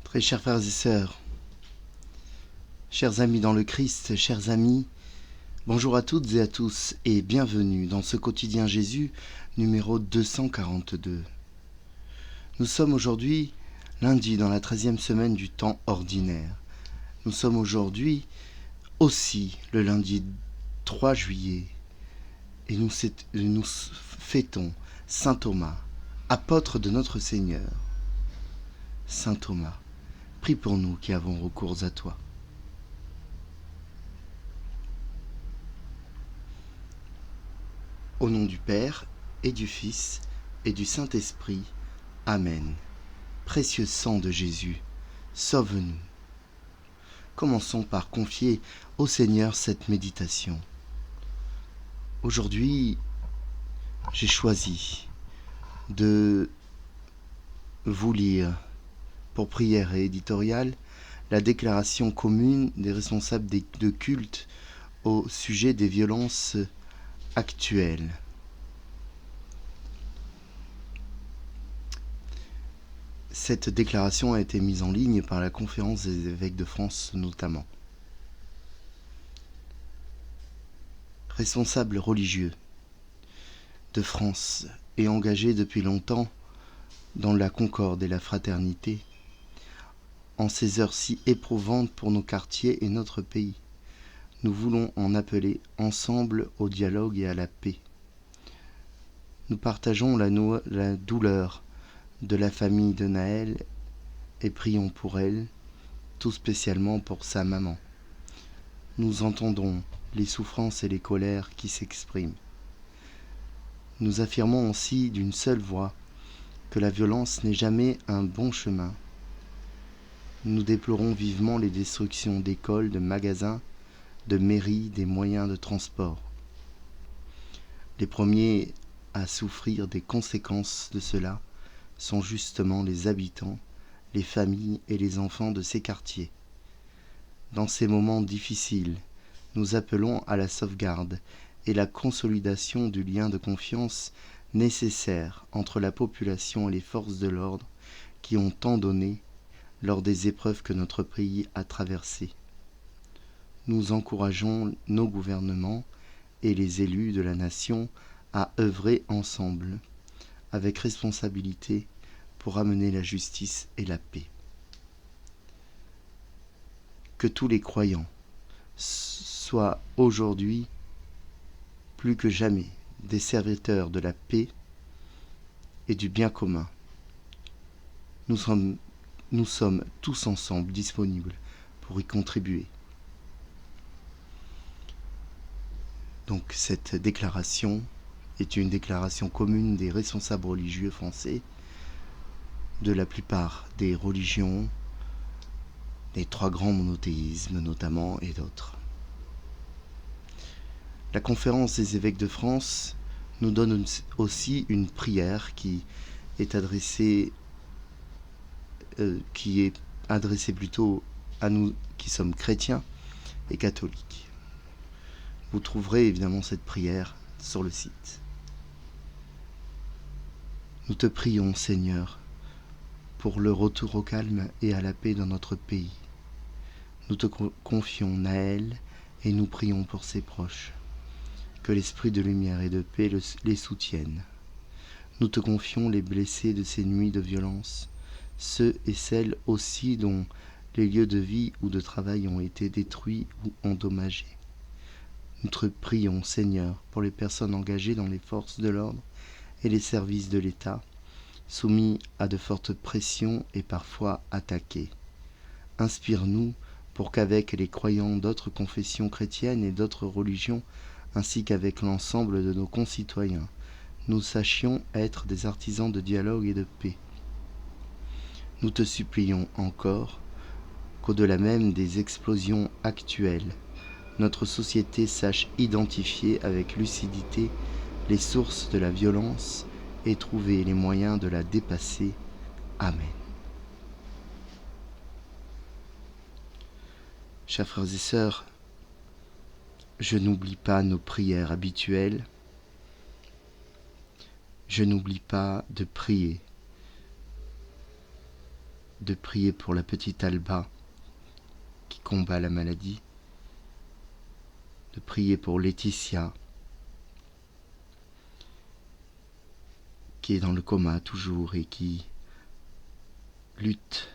Très chers frères et sœurs, chers amis dans le Christ, chers amis, bonjour à toutes et à tous et bienvenue dans ce quotidien Jésus numéro 242. Nous sommes aujourd'hui lundi dans la 13e semaine du temps ordinaire. Nous sommes aujourd'hui aussi le lundi 3 juillet et nous fêtons Saint Thomas, apôtre de notre Seigneur. Saint Thomas, prie pour nous qui avons recours à toi. Au nom du Père, et du Fils, et du Saint-Esprit. Amen. Précieux sang de Jésus, sauve-nous. Commençons par confier au Seigneur cette méditation. Aujourd'hui, j'ai choisi de vous lire, pour prière et éditoriale, la déclaration commune des responsables de culte au sujet des violences actuelles. Cette déclaration a été mise en ligne par la Conférence des évêques de France notamment. Responsables religieux de France et engagés depuis longtemps dans la concorde et la fraternité, en ces heures si éprouvantes pour nos quartiers et notre pays, nous voulons en appeler ensemble au dialogue et à la paix. Nous partageons la douleur de la famille de Naël et prions pour elle, tout spécialement pour sa maman. Nous entendons les souffrances et les colères qui s'expriment. Nous affirmons aussi d'une seule voix que la violence n'est jamais un bon chemin. Nous déplorons vivement les destructions d'écoles, de magasins, de mairies, des moyens de transport. Les premiers à souffrir des conséquences de cela sont justement les habitants, les familles et les enfants de ces quartiers. Dans ces moments difficiles, nous appelons à la sauvegarde et la consolidation du lien de confiance nécessaire entre la population et les forces de l'ordre qui ont tant donné lors des épreuves que notre pays a traversées. Nous encourageons nos gouvernements et les élus de la nation à œuvrer ensemble, avec responsabilité, pour amener la justice et la paix. Que tous les croyants soient aujourd'hui, plus que jamais, des serviteurs de la paix et du bien commun. Nous sommes tous ensemble disponibles pour y contribuer. Donc cette déclaration est une déclaration commune des responsables religieux français, de la plupart des religions, des trois grands monothéismes notamment et d'autres. La Conférence des évêques de France nous donne aussi une prière qui est adressée plutôt à nous qui sommes chrétiens et catholiques. Vous trouverez évidemment cette prière sur le site. Nous te prions, Seigneur, pour le retour au calme et à la paix dans notre pays. Nous te confions Naël et nous prions pour ses proches. Que l'esprit de lumière et de paix les soutienne. Nous te confions les blessés de ces nuits de violence, ceux et celles aussi dont les lieux de vie ou de travail ont été détruits ou endommagés. Nous te prions, Seigneur, pour les personnes engagées dans les forces de l'ordre et les services de l'État, soumis à de fortes pressions et parfois attaqués. Inspire-nous pour qu'avec les croyants d'autres confessions chrétiennes et d'autres religions, ainsi qu'avec l'ensemble de nos concitoyens, nous sachions être des artisans de dialogue et de paix. Nous te supplions encore qu'au-delà même des explosions actuelles, notre société sache identifier avec lucidité les sources de la violence et trouver les moyens de la dépasser. Amen. Chers frères et sœurs, je n'oublie pas nos prières habituelles. Je n'oublie pas de prier de prier pour la petite Alba qui combat la maladie, de prier pour Laetitia qui est dans le coma toujours et qui lutte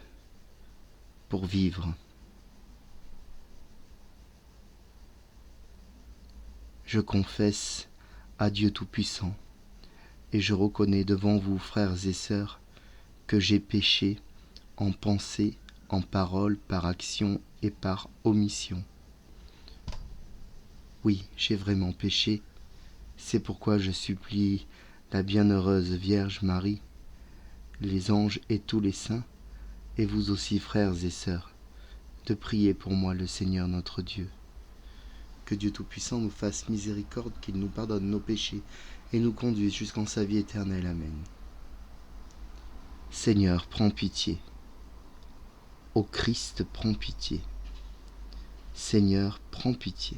pour vivre. Je confesse à Dieu Tout-Puissant et je reconnais devant vous, frères et sœurs, que j'ai péché en pensée, en parole, par action et par omission. Oui, j'ai vraiment péché. C'est pourquoi je supplie la bienheureuse Vierge Marie, les anges et tous les saints, et vous aussi, frères et sœurs, de prier pour moi le Seigneur notre Dieu. Que Dieu Tout-Puissant nous fasse miséricorde, qu'il nous pardonne nos péchés et nous conduise jusqu'en sa vie éternelle. Amen. Seigneur, prends pitié. Ô Christ, prends pitié. Seigneur, prends pitié.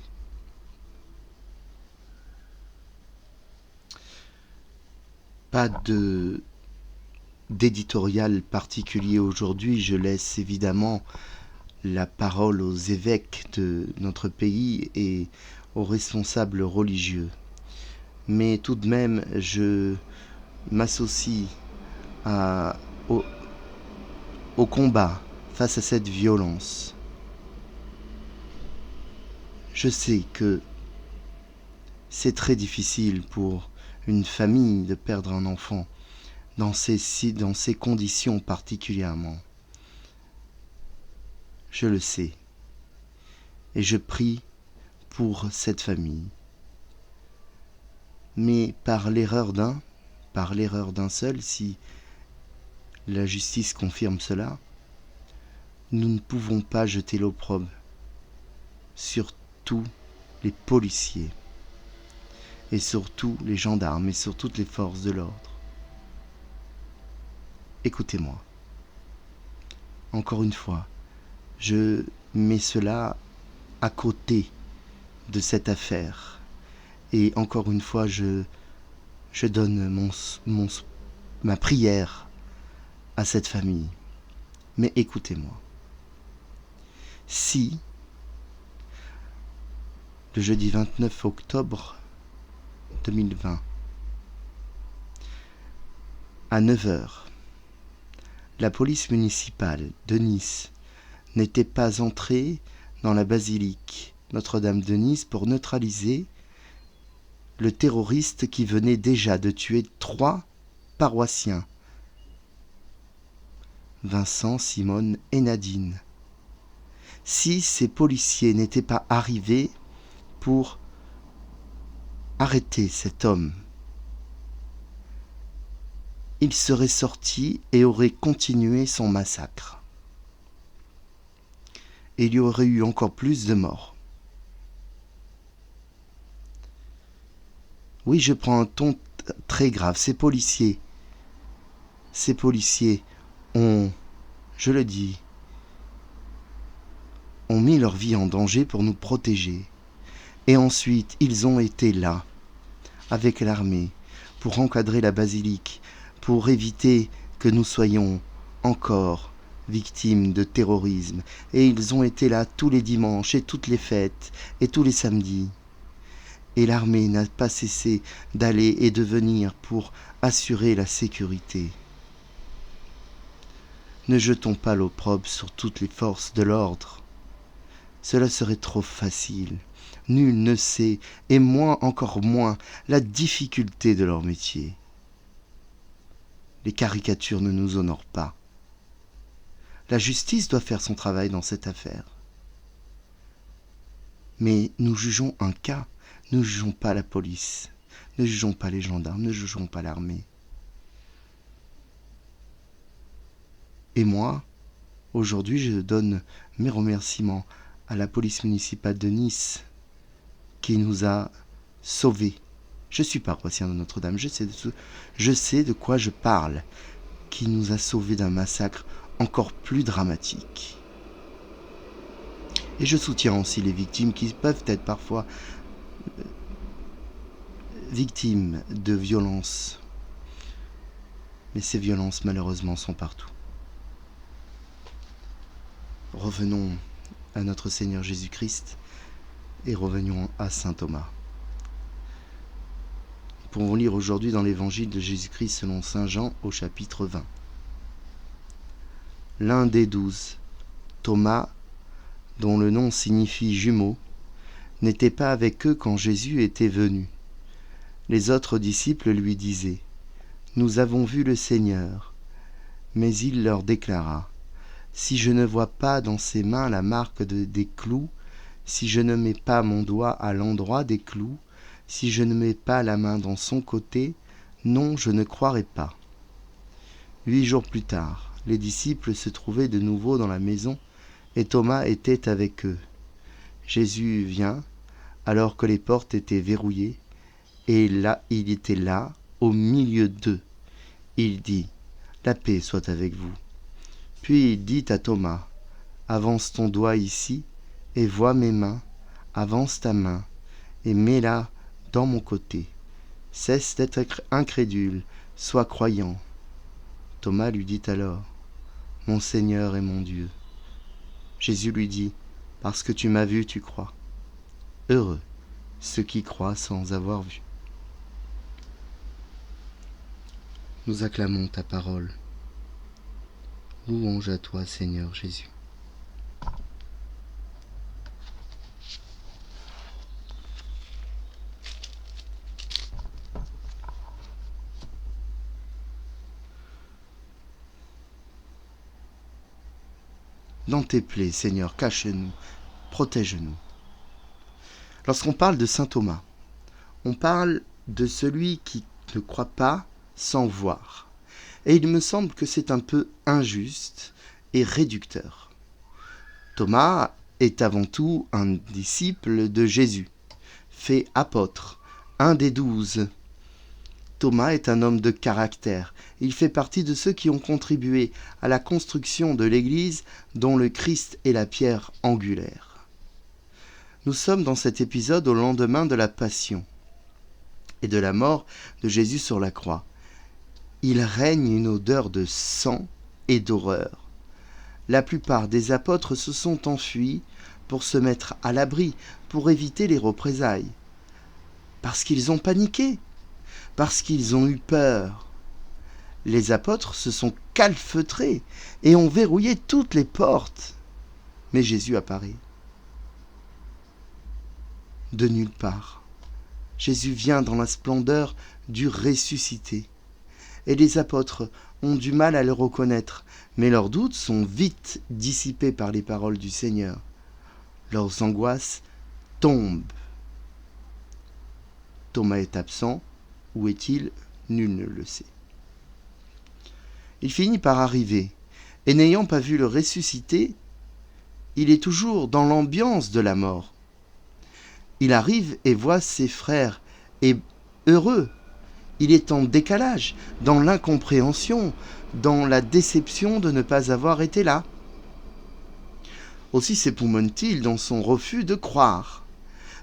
Pas d'éditorial particulier aujourd'hui, je laisse évidemment la parole aux évêques de notre pays et aux responsables religieux. Mais tout de même, je m'associe au combat face à cette violence. Je sais que c'est très difficile pour une famille de perdre un enfant dans ces conditions particulièrement. Je le sais. Et je prie pour cette famille. Mais par l'erreur d'un seul, si la justice confirme cela, nous ne pouvons pas jeter l'opprobre sur tous les policiers et sur tous les gendarmes et sur toutes les forces de l'ordre. Écoutez-moi. Encore une fois, je mets cela à côté de cette affaire. Et encore une fois, je donne ma prière à cette famille. Mais écoutez-moi. Si, le jeudi 29 octobre 2020, à 9h, la police municipale de Nice n'était pas entrée dans la basilique Notre-Dame de Nice pour neutraliser le terroriste qui venait déjà de tuer 3 paroissiens, Vincent, Simone et Nadine. Si ces policiers n'étaient pas arrivés pour arrêter cet homme, il serait sorti et aurait continué son massacre. Et il y aurait eu encore plus de morts. Oui, je prends un ton très grave. Ces policiers ont, je le dis, ont mis leur vie en danger pour nous protéger. Et ensuite, ils ont été là, avec l'armée, pour encadrer la basilique, pour éviter que nous soyons encore victimes de terrorisme. Et ils ont été là tous les dimanches et toutes les fêtes et tous les samedis. Et l'armée n'a pas cessé d'aller et de venir pour assurer la sécurité. Ne jetons pas l'opprobre sur toutes les forces de l'ordre. Cela serait trop facile. Nul ne sait, et encore moins, la difficulté de leur métier. Les caricatures ne nous honorent pas. La justice doit faire son travail dans cette affaire. Mais nous jugeons un cas, nous ne jugeons pas la police, ne jugeons pas les gendarmes, ne jugeons pas l'armée. Et moi, aujourd'hui, je donne mes remerciements à la police municipale de Nice qui nous a sauvés. Je suis paroissien de Notre-Dame, je sais de quoi je parle, qui nous a sauvés d'un massacre encore plus dramatique. Et je soutiens aussi les victimes qui peuvent être parfois victimes de violences. Mais ces violences, malheureusement, sont partout. Revenons à notre Seigneur Jésus-Christ et revenons à saint Thomas. Nous pouvons lire aujourd'hui dans l'évangile de Jésus-Christ selon saint Jean au chapitre 20. L'un des 12, Thomas, dont le nom signifie jumeau, n'était pas avec eux quand Jésus était venu. Les autres disciples lui disaient : « Nous avons vu le Seigneur. » Mais il leur déclara : « Si je ne vois pas dans ses mains la marque des clous, si je ne mets pas mon doigt à l'endroit des clous, si je ne mets pas la main dans son côté, non, je ne croirai pas. » 8 jours plus tard, les disciples se trouvaient de nouveau dans la maison et Thomas était avec eux. Jésus vient, alors que les portes étaient verrouillées, et là, il était là, au milieu d'eux. Il dit : « La paix soit avec vous. » Puis il dit à Thomas : « Avance ton doigt ici, et vois mes mains. Avance ta main, et mets-la dans mon côté. Cesse d'être incrédule, sois croyant. » Thomas lui dit alors : « Mon Seigneur et mon Dieu. » Jésus lui dit : « Parce que tu m'as vu, tu crois. Heureux ceux qui croient sans avoir vu. » Nous acclamons ta parole. Louange à toi, Seigneur Jésus. Dans tes plaies, Seigneur, cache-nous, protège-nous. Lorsqu'on parle de saint Thomas, on parle de celui qui ne croit pas sans voir. Et il me semble que c'est un peu injuste et réducteur. Thomas est avant tout un disciple de Jésus, fait apôtre, un des 12. Thomas est un homme de caractère. Il fait partie de ceux qui ont contribué à la construction de l'Église dont le Christ est la pierre angulaire. Nous sommes dans cet épisode au lendemain de la Passion et de la mort de Jésus sur la croix. Il règne une odeur de sang et d'horreur. La plupart des apôtres se sont enfuis pour se mettre à l'abri, pour éviter les représailles. Parce qu'ils ont paniqué, parce qu'ils ont eu peur. Les apôtres se sont calfeutrés et ont verrouillé toutes les portes. Mais Jésus apparaît. De nulle part. Jésus vient dans la splendeur du ressuscité. Et les apôtres ont du mal à le reconnaître, mais leurs doutes sont vite dissipés par les paroles du Seigneur. Leurs angoisses tombent. Thomas est absent. Où est-il ? Nul ne le sait. Il finit par arriver, et n'ayant pas vu le ressuscité, il est toujours dans l'ambiance de la mort. Il arrive et voit ses frères, et heureux. Il est en décalage, dans l'incompréhension, dans la déception de ne pas avoir été là. Aussi s'époumonne-t-il dans son refus de croire,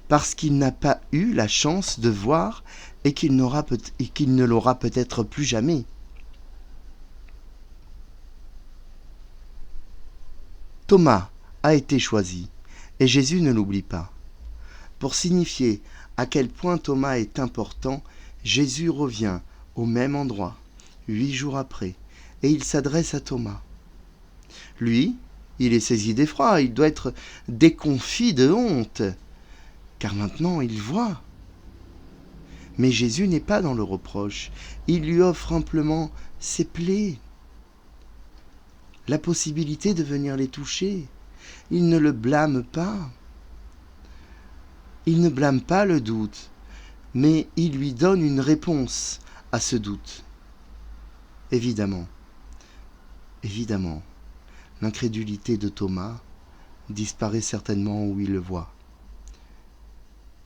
parce qu'il n'a pas eu la chance de voir et qu'il ne l'aura peut-être plus jamais. Thomas a été choisi, et Jésus ne l'oublie pas. Pour signifier à quel point Thomas est important, Jésus revient au même endroit, 8 jours après, et il s'adresse à Thomas. Lui, il est saisi d'effroi, il doit être déconfit de honte, car maintenant il voit. Mais Jésus n'est pas dans le reproche, il lui offre amplement ses plaies, la possibilité de venir les toucher. Il ne le blâme pas. Il ne blâme pas le doute, mais il lui donne une réponse à ce doute. Évidemment, l'incrédulité de Thomas disparaît certainement où il le voit.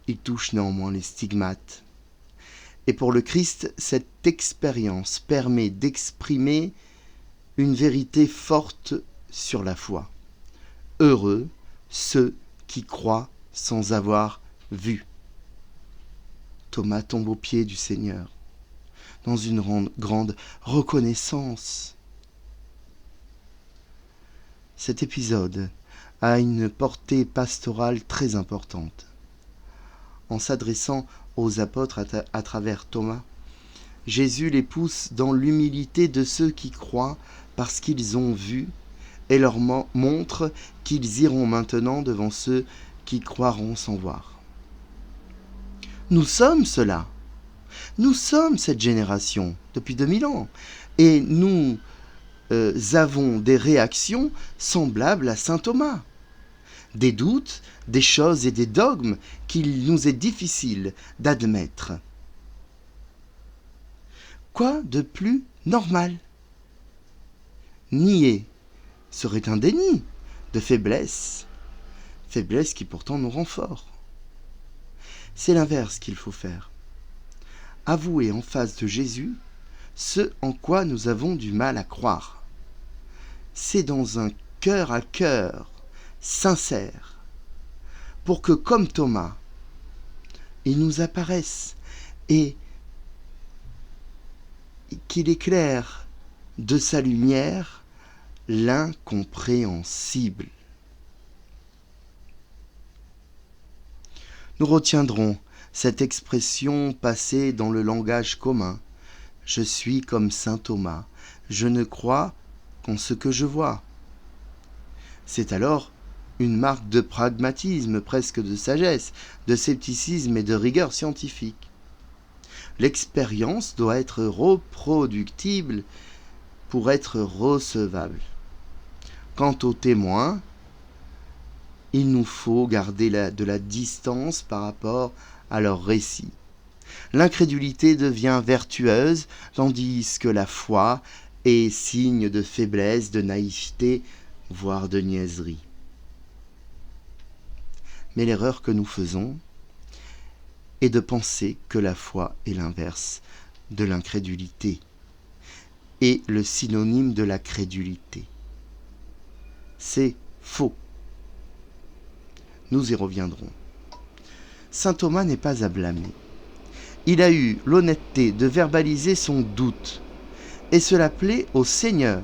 Il touche néanmoins les stigmates. Et pour le Christ, cette expérience permet d'exprimer une vérité forte sur la foi. Heureux ceux qui croient sans avoir vu. Thomas tombe aux pieds du Seigneur, dans une grande reconnaissance. Cet épisode a une portée pastorale très importante. En s'adressant aux apôtres à travers Thomas, Jésus les pousse dans l'humilité de ceux qui croient parce qu'ils ont vu et leur montre qu'ils iront maintenant devant ceux qui croiront sans voir. Nous sommes cela. Nous sommes cette génération depuis 2000 ans et nous avons des réactions semblables à saint Thomas. Des doutes, des choses et des dogmes qu'il nous est difficile d'admettre. Quoi de plus normal? Nier serait un déni de faiblesse, faiblesse qui pourtant nous rend forts. C'est l'inverse qu'il faut faire. Avouer en face de Jésus ce en quoi nous avons du mal à croire. C'est dans un cœur à cœur sincère, pour que, comme Thomas, il nous apparaisse et qu'il éclaire de sa lumière l'incompréhensible. Nous retiendrons cette expression passée dans le langage commun. Je suis comme saint Thomas, je ne crois qu'en ce que je vois. C'est alors une marque de pragmatisme, presque de sagesse, de scepticisme et de rigueur scientifique. L'expérience doit être reproductible pour être recevable. Quant aux témoins, il nous faut garder de la distance par rapport à leur récit. L'incrédulité devient vertueuse, tandis que la foi est signe de faiblesse, de naïveté, voire de niaiserie. Mais l'erreur que nous faisons est de penser que la foi est l'inverse de l'incrédulité et le synonyme de la crédulité. C'est faux. Nous y reviendrons. Saint Thomas n'est pas à blâmer. Il a eu l'honnêteté de verbaliser son doute et cela plaît au Seigneur.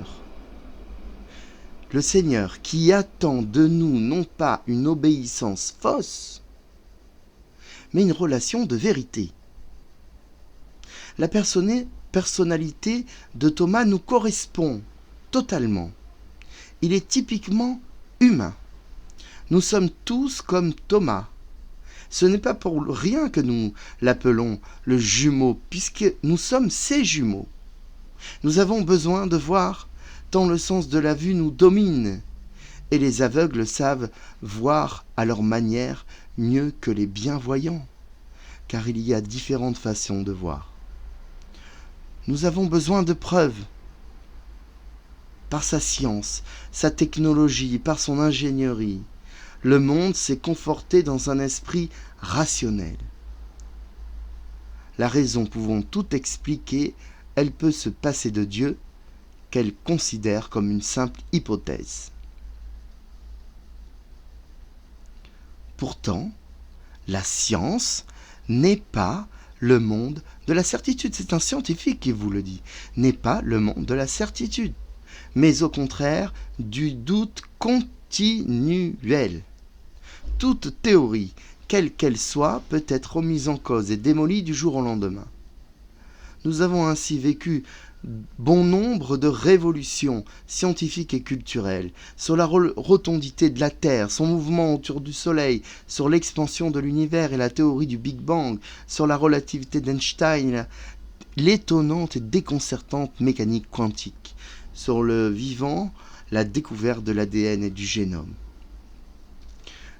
Le Seigneur qui attend de nous non pas une obéissance fausse, mais une relation de vérité. La personnalité de Thomas nous correspond totalement. Il est typiquement humain. Nous sommes tous comme Thomas. Ce n'est pas pour rien que nous l'appelons le jumeau, puisque nous sommes ses jumeaux. Nous avons besoin de voir, tant le sens de la vue nous domine, et les aveugles savent voir à leur manière mieux que les bienvoyants, car il y a différentes façons de voir. Nous avons besoin de preuves. Par sa science, sa technologie, par son ingénierie, le monde s'est conforté dans un esprit rationnel. La raison pouvant tout expliquer, elle peut se passer de Dieu, qu'elle considère comme une simple hypothèse. Pourtant, la science n'est pas le monde de la certitude. C'est un scientifique qui vous le dit. N'est pas le monde de la certitude, mais au contraire du doute continuel. Toute théorie, quelle qu'elle soit, peut être remise en cause et démolie du jour au lendemain. Nous avons ainsi vécu bon nombre de révolutions scientifiques et culturelles sur la rotondité de la Terre, son mouvement autour du Soleil, sur l'expansion de l'univers et la théorie du Big Bang, sur la relativité d'Einstein, l'étonnante et déconcertante mécanique quantique, sur le vivant, la découverte de l'ADN et du génome.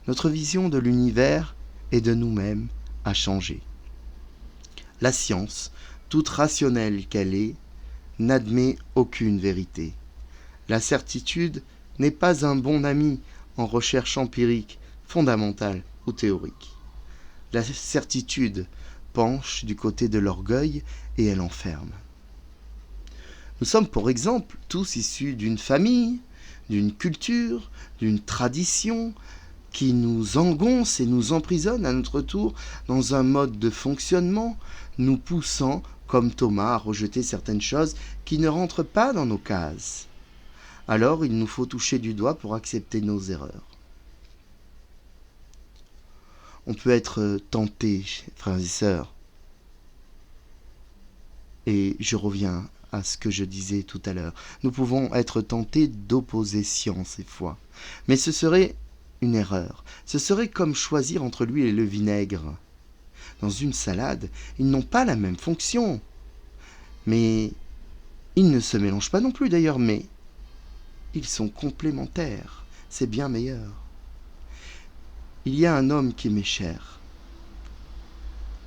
Notre vision de l'univers et de nous-mêmes a changé. La science, toute rationnelle qu'elle est, n'admet aucune vérité. La certitude n'est pas un bon ami en recherche empirique, fondamentale ou théorique. La certitude penche du côté de l'orgueil et elle enferme. Nous sommes, pour exemple, tous issus d'une famille, d'une culture, d'une tradition qui nous engonce et nous emprisonne à notre tour dans un mode de fonctionnement, nous poussant, comme Thomas, à rejeter certaines choses qui ne rentrent pas dans nos cases. Alors il nous faut toucher du doigt pour accepter nos erreurs. On peut être tenté, frères et sœurs, et je reviens à ce que je disais tout à l'heure. Nous pouvons être tentés d'opposer science et foi. Mais ce serait une erreur. Ce serait comme choisir entre l'huile et le vinaigre. Dans une salade, ils n'ont pas la même fonction. Mais ils ne se mélangent pas non plus d'ailleurs, mais ils sont complémentaires. C'est bien meilleur. Il y a un homme qui m'est cher.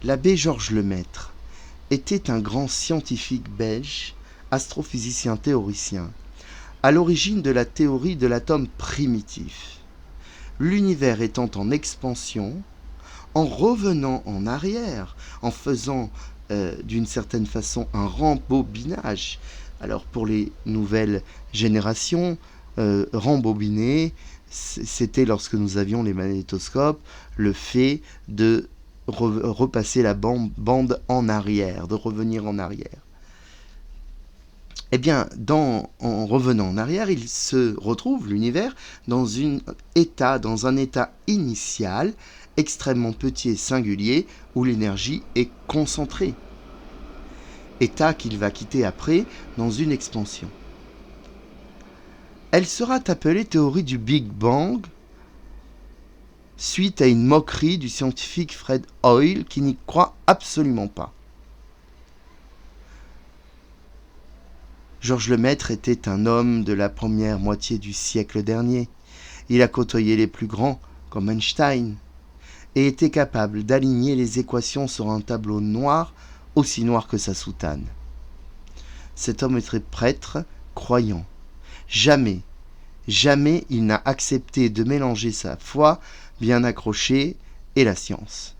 L'abbé Georges Lemaître était un grand scientifique belge, astrophysicien théoricien, à l'origine de la théorie de l'atome primitif. L'univers étant en expansion, en revenant en arrière, en faisant d'une certaine façon un rembobinage. Alors pour les nouvelles générations, rembobiner, c'était lorsque nous avions les magnétoscopes, le fait de repasser la bande en arrière, de revenir en arrière. Eh bien, en revenant en arrière, il se retrouve, l'univers, dans un état initial, extrêmement petit et singulier, où l'énergie est concentrée. État qu'il va quitter après dans une expansion. Elle sera appelée théorie du Big Bang, suite à une moquerie du scientifique Fred Hoyle qui n'y croit absolument pas. Georges Lemaître était un homme de la première moitié du siècle dernier. Il a côtoyé les plus grands, comme Einstein, et était capable d'aligner les équations sur un tableau noir, aussi noir que sa soutane. Cet homme était prêtre, croyant. Jamais il n'a accepté de mélanger sa foi bien accrochée et la science.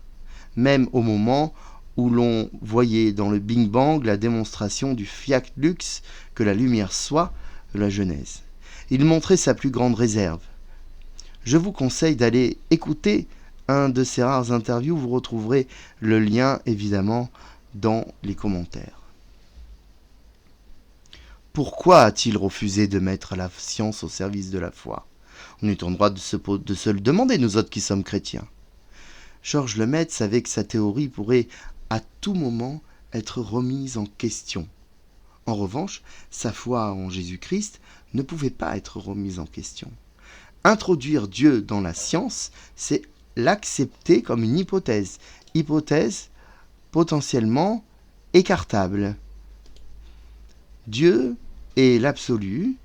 Même au moment où l'on voyait dans le Big Bang la démonstration du fiat lux, que la lumière soit, de la Genèse. Il montrait sa plus grande réserve. Je vous conseille d'aller écouter un de ces rares interviews, vous retrouverez le lien évidemment dans les commentaires. Pourquoi a-t-il refusé de mettre la science au service de la foi ? On est en droit de se le demander, nous autres qui sommes chrétiens. Georges Lemaître savait que sa théorie pourrait à tout moment être remise en question. En revanche, sa foi en Jésus-Christ ne pouvait pas être remise en question. Introduire Dieu dans la science, c'est l'accepter comme une hypothèse potentiellement écartable. Dieu est l'absolu.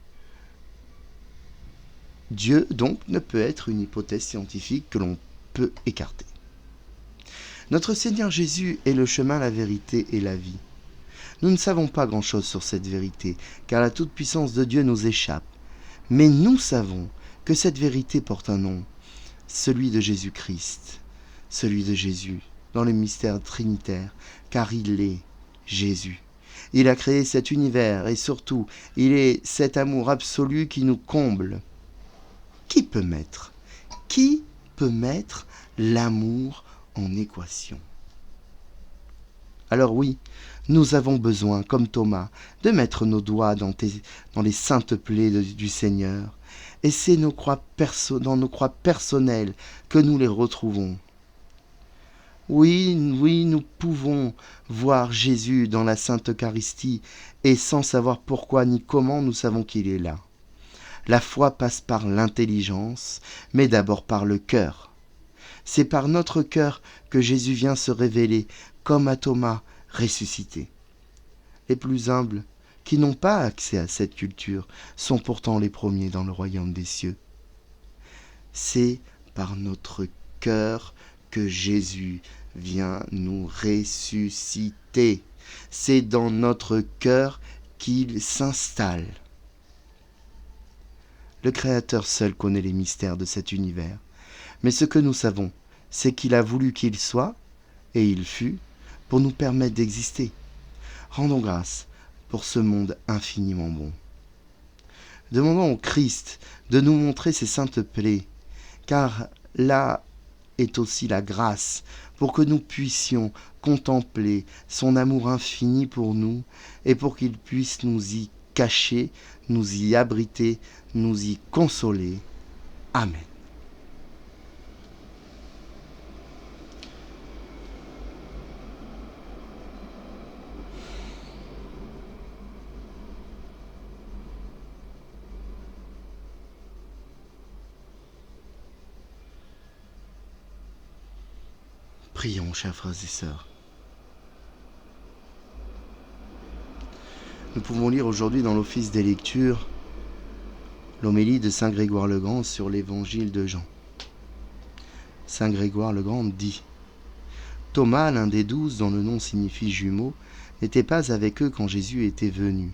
Dieu, donc, ne peut être une hypothèse scientifique que l'on peut écarter. Notre Seigneur Jésus est le chemin, la vérité et la vie. Nous ne savons pas grand-chose sur cette vérité, car la toute-puissance de Dieu nous échappe. Mais nous savons que cette vérité porte un nom, celui de Jésus-Christ, celui de Jésus, dans le mystère trinitaire, car il est Jésus. Il a créé cet univers et surtout, il est cet amour absolu qui nous comble. Qui peut mettre l'amour en équation ? Alors oui, nous avons besoin, comme Thomas, de mettre nos doigts dans les saintes plaies du Seigneur. Et c'est dans nos croix personnelles que nous les retrouvons. Oui, nous pouvons voir Jésus dans la Sainte Eucharistie et sans savoir pourquoi ni comment, nous savons qu'il est là. La foi passe par l'intelligence, mais d'abord par le cœur. C'est par notre cœur que Jésus vient se révéler, comme à Thomas, ressuscité. Les plus humbles, qui n'ont pas accès à cette culture, sont pourtant les premiers dans le royaume des cieux. C'est par notre cœur que Jésus vient nous ressusciter. C'est dans notre cœur qu'il s'installe. Le Créateur seul connaît les mystères de cet univers. Mais ce que nous savons, c'est qu'il a voulu qu'il soit, et il fut, pour nous permettre d'exister. Rendons grâce pour ce monde infiniment bon. Demandons au Christ de nous montrer ses saintes plaies, car là est aussi la grâce pour que nous puissions contempler son amour infini pour nous et pour qu'il puisse nous y cacher, nous y abriter, nous y consoler. Amen. Prions, chers frères et sœurs. Nous pouvons lire aujourd'hui dans l'office des lectures l'homélie de Saint Grégoire le Grand sur l'évangile de Jean. Saint Grégoire le Grand dit : Thomas, l'un des 12 dont le nom signifie jumeau, n'était pas avec eux quand Jésus était venu.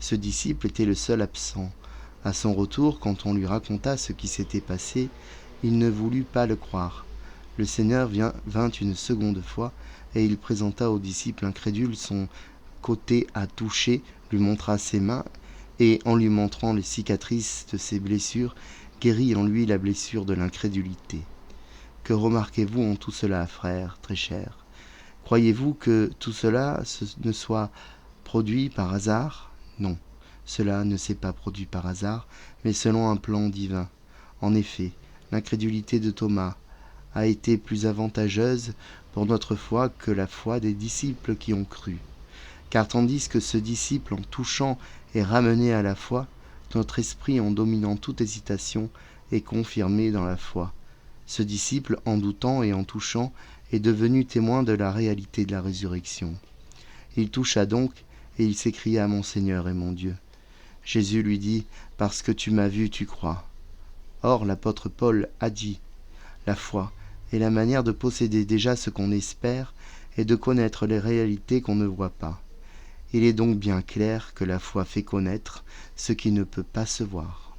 Ce disciple était le seul absent. À son retour, quand on lui raconta ce qui s'était passé, il ne voulut pas le croire. Le Seigneur vint une seconde fois, et il présenta au disciple incrédule son côté à toucher, lui montra ses mains, et en lui montrant les cicatrices de ses blessures, guérit en lui la blessure de l'incrédulité. Que remarquez-vous en tout cela, frères, très chers ? Croyez-vous que tout cela ne soit produit par hasard ? Non, cela ne s'est pas produit par hasard, mais selon un plan divin. En effet, l'incrédulité de Thomas a été plus avantageuse pour notre foi que la foi des disciples qui ont cru. Car tandis que ce disciple, en touchant, est ramené à la foi, notre esprit, en dominant toute hésitation, est confirmé dans la foi. Ce disciple, en doutant et en touchant, est devenu témoin de la réalité de la résurrection. Il toucha donc, et il s'écria : Mon Seigneur et mon Dieu. Jésus lui dit : Parce que tu m'as vu, tu crois. Or, l'apôtre Paul a dit : La foi est la manière de posséder déjà ce qu'on espère et de connaître les réalités qu'on ne voit pas. Il est donc bien clair que la foi fait connaître ce qui ne peut pas se voir.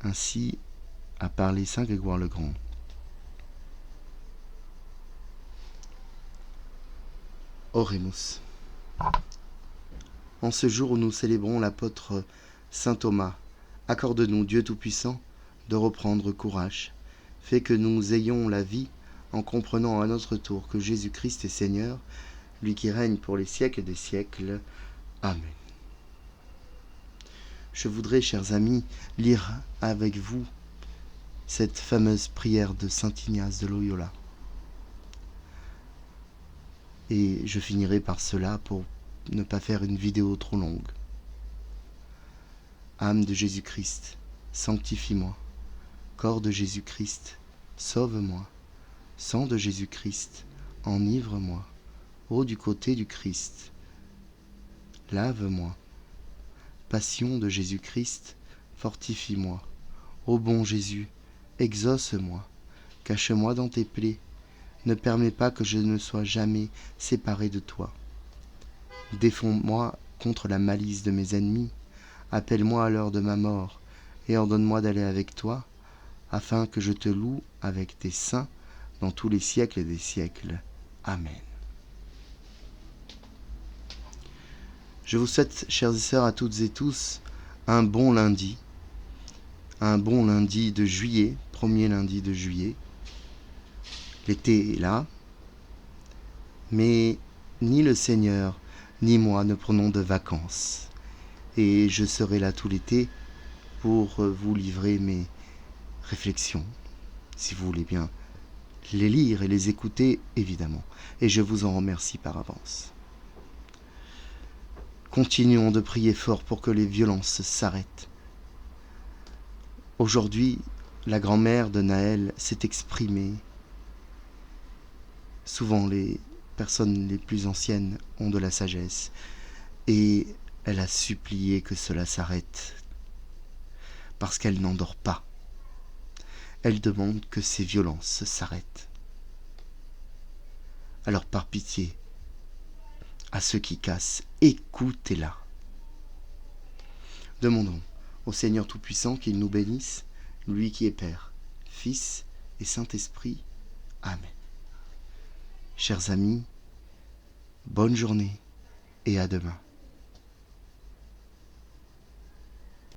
Ainsi a parlé Saint Grégoire le Grand. Oremus. En ce jour où nous célébrons l'apôtre Saint Thomas, accorde-nous, Dieu Tout-Puissant, de reprendre courage. Fais que nous ayons la vie en comprenant à notre tour que Jésus-Christ est Seigneur, lui qui règne pour les siècles des siècles. Amen. Je voudrais, chers amis, lire avec vous cette fameuse prière de Saint Ignace de Loyola. Et je finirai par cela pour ne pas faire une vidéo trop longue. Âme de Jésus-Christ, sanctifie-moi. Corps de Jésus-Christ, sauve-moi. Sang de Jésus-Christ, enivre-moi. Eau du côté du Christ, lave-moi. Passion de Jésus-Christ, fortifie-moi. Ô bon Jésus, exauce-moi. Cache-moi dans tes plaies. Ne permets pas que je ne sois jamais séparé de toi. Défends-moi contre la malice de mes ennemis. Appelle-moi à l'heure de ma mort et ordonne-moi d'aller avec toi, afin que je te loue avec tes saints dans tous les siècles des siècles. Amen. Je vous souhaite, chers et sœurs, à toutes et tous, un bon lundi de juillet, premier lundi de juillet. L'été est là, mais ni le Seigneur ni moi ne prenons de vacances. Et je serai là tout l'été pour vous livrer mes réflexions, si vous voulez bien les lire et les écouter, évidemment. Et je vous en remercie par avance. Continuons de prier fort pour que les violences s'arrêtent. Aujourd'hui, la grand-mère de Naël s'est exprimée. Souvent, les personnes les plus anciennes ont de la sagesse. Et elle a supplié que cela s'arrête. Parce qu'elle n'endort pas. Elle demande que ces violences s'arrêtent. Alors, par pitié, à ceux qui cassent, écoutez-la. Demandons au Seigneur Tout-Puissant qu'il nous bénisse, lui qui est Père, Fils et Saint-Esprit. Amen. Chers amis, bonne journée et à demain.